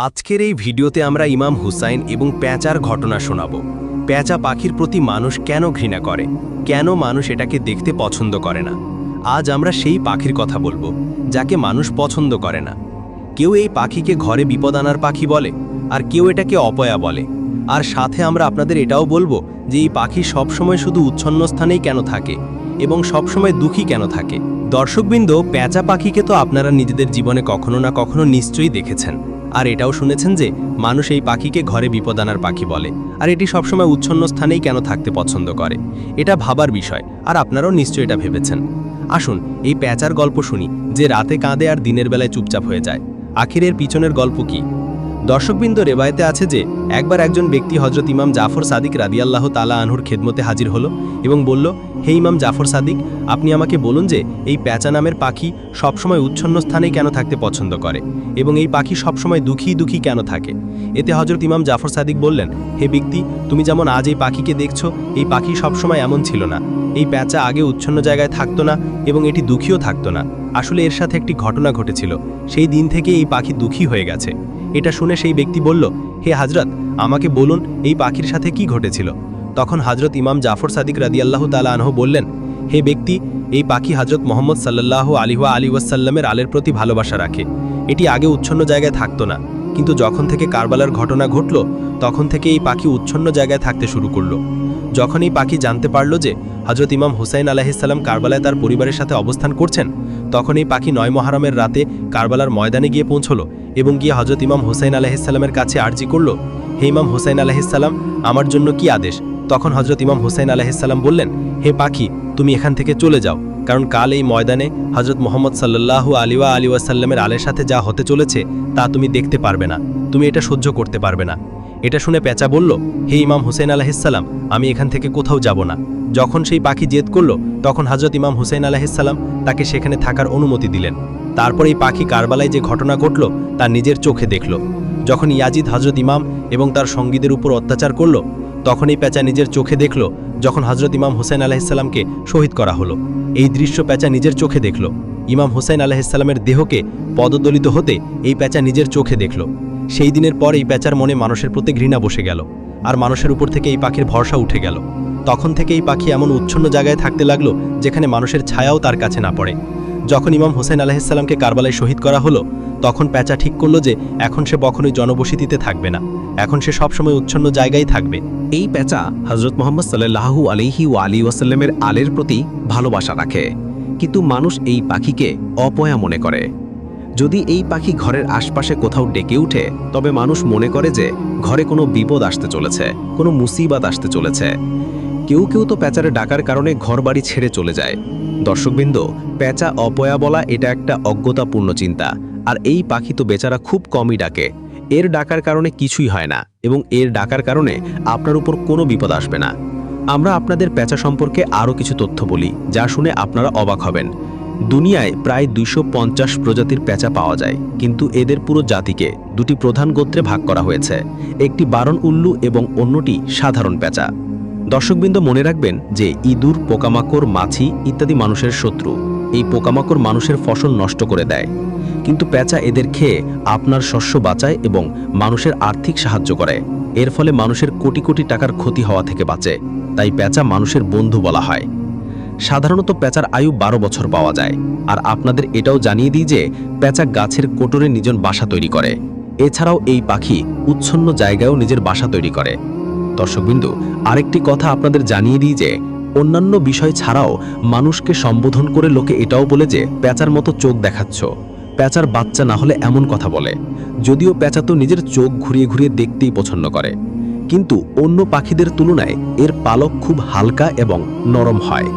আজকের এই ভিডিওতে আমরা ইমাম হুসাইন এবং পেঁচার ঘটনা শোনাব। পেঁচা পাখির প্রতি মানুষ কেন ঘৃণা করে, কেন মানুষ এটাকে দেখতে পছন্দ করে না। আজ আমরা সেই পাখির কথা বলবো যাকে মানুষ পছন্দ করে না। কেউ এই পাখিকে ঘরে বিপদ আনার পাখি বলে, আর কেউ এটাকে অপয়া বলে। আর সাথে আমরা আপনাদের এটাও বলবো যে এই পাখি সবসময় শুধু উচ্ছন্ন স্থানেই কেন থাকে এবং সবসময় দুঃখী কেন থাকে। দর্শকবৃন্দ, পেঁচা পাখিকে তো আপনারা নিজেদের জীবনে কখনো না কখনো নিশ্চয়ই দেখেছেন, আর এটাও শুনেছেন যে মানুষ এই পাখিকে ঘরে বিপদ আনার পাখি বলে, আর এটি সবসময় উচ্ছন্ন স্থানেই কেন থাকতে পছন্দ করে। এটা ভাবার বিষয়, আর আপনারাও নিশ্চয়ই এটা ভেবেছেন। আসুন এই পেঁচার গল্প শুনি, যে রাতে কাঁদে আর দিনের বেলায় চুপচাপ হয়ে যায়। আখিরের পিছনের গল্প কি? দর্শকবৃন্দ, রেবায়েতে আছে যে একবার একজন ব্যক্তি হজরত ইমাম জাফর সাদিক রাদিয়াল্লাহু তাআলা আনহুর খেদমতে হাজির হলো এবং বলল, হে ইমাম জাফর সাদিক, আপনি আমাকে বলুন যে এই পেঁচা নামের পাখি সবসময় উচ্ছন্ন স্থানেই কেন থাকতে পছন্দ করে এবং এই পাখি সবসময় দুঃখী দুঃখী কেন থাকে। এতে হজরত ইমাম জাফর সাদিক বললেন, হে ব্যক্তি, তুমি যেমন আজ এই পাখিকে দেখছো, এই পাখি সবসময় এমন ছিল না। এই পেঁচা আগে উচ্ছন্ন জায়গায় থাকতো না এবং এটি দুঃখীও থাকতো না। আসলে এর সাথে একটি ঘটনা ঘটেছিল, সেই দিন থেকে এই পাখি দুঃখী হয়ে গেছে। এটা শুনে সেই ব্যক্তি বলল, হে হাজরত, আমাকে বলুন এই পাখির সাথে কি ঘটেছিল। তখন হজরত ইমাম জাফর সাদিক রাদিয়াল্লাহু তাআলা আনহু বললেন, হে ব্যক্তি, এই পাখি হজরত মোহাম্মদ সাল্লাল্লাহু আলাইহি ওয়াসাল্লামের আলের প্রতি ভালোবাসা রাখে। এটি আগে উচ্ছন্ন জায়গায় থাকতো না, কিন্তু যখন থেকে কারবালার ঘটনা ঘটল তখন থেকে এই পাখি উচ্ছন্ন জায়গায় থাকতে শুরু করলো। যখন এই পাখি জানতে পারল যে হজরত ইমাম হুসাইন আলাইহিসসালাম কারবালায় তার পরিবারের সাথে অবস্থান করছেন, তখন এই পাখি ৯ মুহররমের রাতে কারবালার ময়দানে গিয়ে পৌঁছলো এবং গিয়ে হজরত ইমাম হুসাইন আলাইহিসসালামের কাছে আর্জি করল, হে ইমাম হুসাইন আলাইহিসসালাম, আমার জন্য কি আদেশ। তখন হজরত ইমাম হুসাইন আলাইহিসসালাম বললেন, হে পাখি, তুমি এখান থেকে চলে যাও, কারণ কাল এই ময়দানে হজরত মোহাম্মদ সাল্লাল্লাহু আলাইহি ওয়াসাল্লামের আলের সাথে যা হতে চলেছে তা তুমি দেখতে পারবে না, তুমি এটা সহ্য করতে পারবে না। এটা শুনে পেঁচা বলল, হে ইমাম হুসাইন আলাইহিসসালাম, আমি এখান থেকে কোথাও যাব না। যখন সেই পাখি জেদ করল তখন হজরত ইমাম হুসাইন আলাইহিসসালাম তাকে সেখানে থাকার অনুমতি দিলেন। তারপর এই পাখি কারবালায় যে ঘটনা ঘটল তা নিজের চোখে দেখল। যখন ইয়াজিদ হজরত ইমাম এবং তার সঙ্গীদের উপর অত্যাচার করল, তখন এই পেঁচা নিজের চোখে দেখল যখন হজরত ইমাম হুসাইন আলাইহিসসালামকে শহীদ করা হলো। এই দৃশ্য পেঁচা নিজের চোখে দেখল। ইমাম হুসাইন আলাইহিসসালামের দেহকে পদদলিত হতে এই পেঁচা নিজের চোখে দেখল। সেই দিনের পর এই পেঁচার মনে মানুষের প্রতি ঘৃণা বসে গেল, আর মানুষের উপর থেকে এই পাখির ভরসা উঠে গেল। তখন থেকে এই পাখি এমন উচ্ছন্ন জায়গায় থাকতে লাগলো যেখানে মানুষের ছায়াও তার কাছে না পড়ে। যখন ইমাম হুসাইন আলাইহিসসালামকে কারবালায় শহীদ করা হলো, তখন পেঁচা ঠিক করলো যে এখন সে কখনোই জনবসতিতে থাকবে না, এখন সে সবসময় উচ্ছন্ন জায়গায় থাকবে। এই পেঁচা হজরত মোহাম্মদ সাল্লাল্লাহু আলাইহি ওয়াসাল্লামের আলের প্রতি ভালোবাসা রাখে, কিন্তু মানুষ এই পাখিকে অপয়া মনে করে। যদি এই পাখি ঘরের আশপাশে কোথাও ডেকে উঠে, তবে মানুষ মনে করে যে ঘরে কোনো বিপদ আসতে চলেছে, কোনো মুসিবত আসতে চলেছে। কেউ কেউ তো পেঁচার ডাকার কারণে ঘরবাড়ি ছেড়ে চলে যায়। দর্শকবৃন্দ, পেঁচা অপয়া বলা এটা একটা অজ্ঞতাপূর্ণ চিন্তা, আর এই পাখি তো বেচারা খুব কমই ডাকে। এর ডাকার কারণে কিছুই হয় না, এবং এর ডাকার কারণে আপনার উপর কোনো বিপদ আসবে না। আমরা আপনাদের পেঁচা সম্পর্কে আরও কিছু তথ্য বলি, যা শুনে আপনারা অবাক হবেন। দুনিয়ায় প্রায় 250 প্রজাতির পেঁচা পাওয়া যায়, কিন্তু এদের পুরো জাতিকে দুটি প্রধান গোত্রে ভাগ করা হয়েছে, একটি বারন উল্লু এবং অন্যটি সাধারণ পেঁচা। দর্শকবৃন্দ, মনে রাখবেন যে ইঁদুর, পোকামাকড়, মাছি ইত্যাদি মানুষের শত্রু। এই পোকামাকড় মানুষের ফসল নষ্ট করে দেয়, কিন্তু পেঁচা এদের খেয়ে আপনার শস্য বাঁচায় এবং মানুষের আর্থিক সাহায্য করে। এর ফলে মানুষের কোটি কোটি টাকার ক্ষতি হওয়া থেকে বাঁচে। তাই পেঁচা মানুষের বন্ধু বলা হয়। সাধারণত পেঁচার আয়ু 12 বছর পাওয়া যায়। আর আপনাদের এটাও জানিয়ে দিই যে পেঁচা গাছের কোটরে নিজের বাসা তৈরি করে। এছাড়াও এই পাখি উচ্ছন্ন জায়গায়ও নিজের বাসা তৈরি করে। দর্শকবিন্দু, আরেকটি কথা আপনাদের জানিয়ে দিই যে অন্যান্য বিষয় ছাড়াও মানুষকে সম্বোধন করে লোকে এটাও বলে যে পেঁচার মতো চোখ দেখাচ্ছ, পেঁচার বাচ্চা না হলে এমন কথা বলে। যদিও পেঁচা তো নিজের চোখ ঘুরিয়ে ঘুরিয়ে দেখতেই পছন্দ করে, কিন্তু অন্য পাখিদের তুলনায় এর পালক খুব হালকা এবং নরম হয়।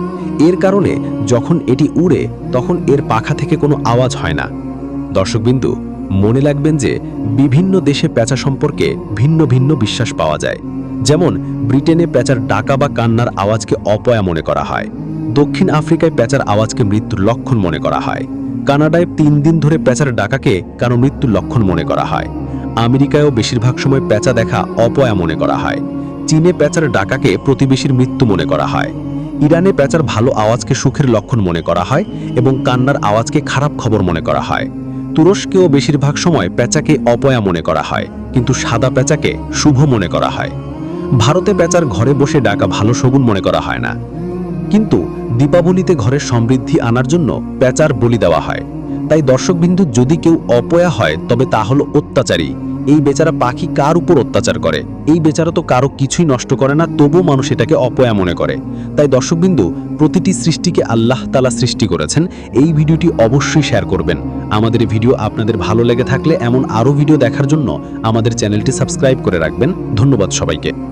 এর কারণে যখন এটি উড়ে তখন এর পাখা থেকে কোনো আওয়াজ হয় না। দর্শকবিন্দু, মনে রাখবেন যে বিভিন্ন দেশে পেঁচা সম্পর্কে ভিন্ন ভিন্ন বিশ্বাস পাওয়া যায়। যেমন ব্রিটেনে পেঁচার ডাকা বা কান্নার আওয়াজকে অপয়া মনে করা হয়। দক্ষিণ আফ্রিকায় পেঁচার আওয়াজকে মৃত্যুর লক্ষণ মনে করা হয়। কানাডায় 3 দিন ধরে পেঁচার ডাকাকে কারো মৃত্যুর লক্ষণ মনে করা হয়। আমেরিকায়ও বেশিরভাগ সময় পেঁচা দেখা অপয়া মনে করা হয়। চীনে পেঁচার ডাকাকে প্রতিবেশীর মৃত্যু মনে করা হয়। ইরানে পেঁচার ভালো আওয়াজকে সুখের লক্ষণ মনে করা হয় এবং কান্নার আওয়াজকে খারাপ খবর মনে করা হয়। তুরস্কেও বেশিরভাগ সময় পেঁচাকে অপয়া মনে করা হয়, কিন্তু সাদা পেঁচাকে শুভ মনে করা হয়। ভারতে পেঁচার ঘরে বসে ডাকা ভালো শগুন মনে করা হয় না, কিন্তু দীপাবলিতে ঘরের সমৃদ্ধি আনার জন্য পেঁচার বলি দেওয়া হয়। তাই দর্শকবিন্দু, যদি কেউ অপয়া হয় তবে তা হলো অত্যাচারী। এই বেচারা পাখি কার উপর অত্যাচার করে? এই বেচারা তো কারো কিছুই নষ্ট করে না, তবুও মানুষ এটাকে অপয়া মনে করে। তাই দর্শকবিন্দু, প্রতিটি সৃষ্টিকে আল্লাহ তাআলা সৃষ্টি করেছেন। এই ভিডিওটি অবশ্যই শেয়ার করবেন। আমাদের ভিডিও আপনাদের ভালো লেগে থাকলে এমন আরও ভিডিও দেখার জন্য আমাদের চ্যানেলটি সাবস্ক্রাইব করে রাখবেন। ধন্যবাদ সবাইকে।